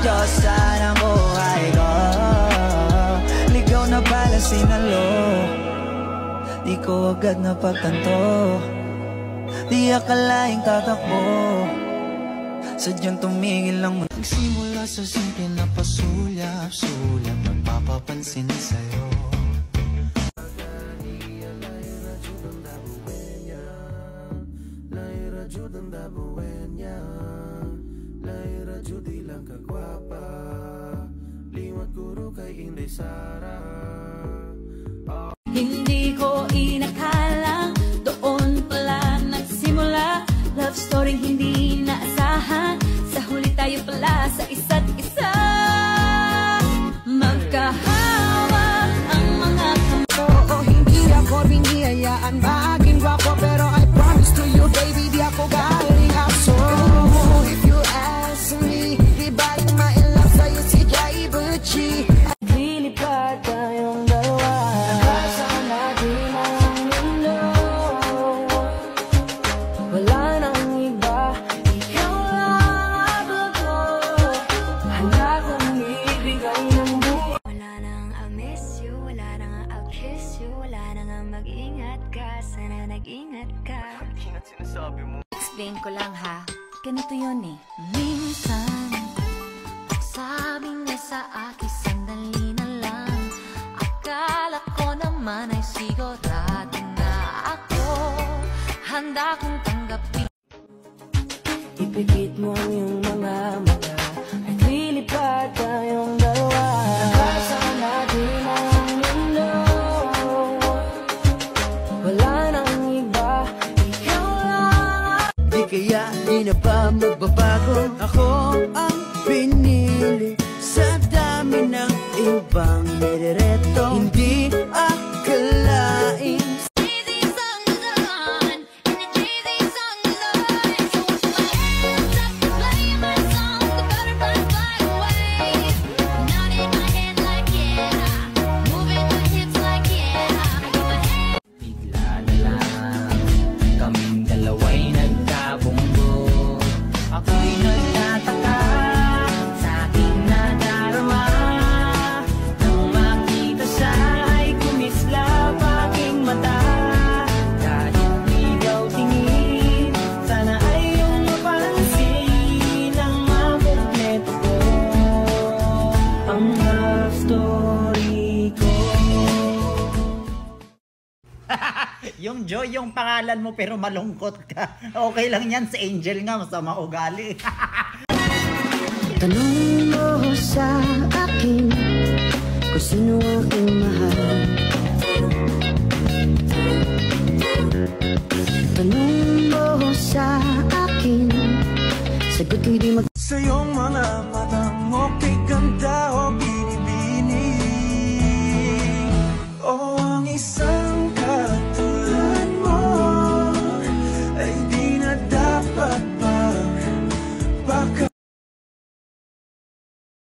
Diyos sana buhay ko. Ligaw na pala sinalo, di ko agad napagtanto. Di akalaing tatakbo, sadyang tumigil lang. Nagsimula sa simple na pasulyap-sulyap, nagpapapansin sa'yo. Hindi ko inakala, doon pala nagsimula. Love story hindi naasahan, sa huli tayo pala sa isa't isa. Magkahawak ang mga kamay. Hindi ako binihayaan maging gwapo, pero I promise to you baby, di ako galing aso. If you ask me, di ba yung ma-in-love sa'yo si Jai Butchie? Lilipad tayong dalawa, nakasa natin ang mundo. Wala nang iba, ikaw lang abot ko. Handa kong ibigay ng buhay. Wala nang I'll miss you, wala nang I'll kiss you, wala nang mag-ingat ka, sana nag-ingat ka. Ingat sinasabi mo. Explain ko lang ha, ganito yun eh. Minsan, sabi niya sa akin, sandali na lang. Akala ko naman ay sigurado na ako, handa kong tanggapin. Ipikit mo ang iyong mga mata at lilipad tayong dalawa, nakasa natin ang mundo. Wala nang iba, ikaw lang. Di kaya di na ba magbabago? Ako ang pinili sa dami ng ibang nirereto. Hindi akalain kaming dalawa'y nagkabunggo. Ako'y nagtataka sa aking nadarama, nang makita siya ay kumislap aking mata. Kahit ligaw tingin, sana ay iyong mapansin ang makumpleto ko, ang love story ko. Yung Joy, yung pangalan mo pero malungkot ka. Okay lang yan, si Angel nga, masama ugali. Tanong mo sa akin kung sino aking mahal. Tanong mo sa akin, sagot ko'y di mag... Sa iyong mga matang okay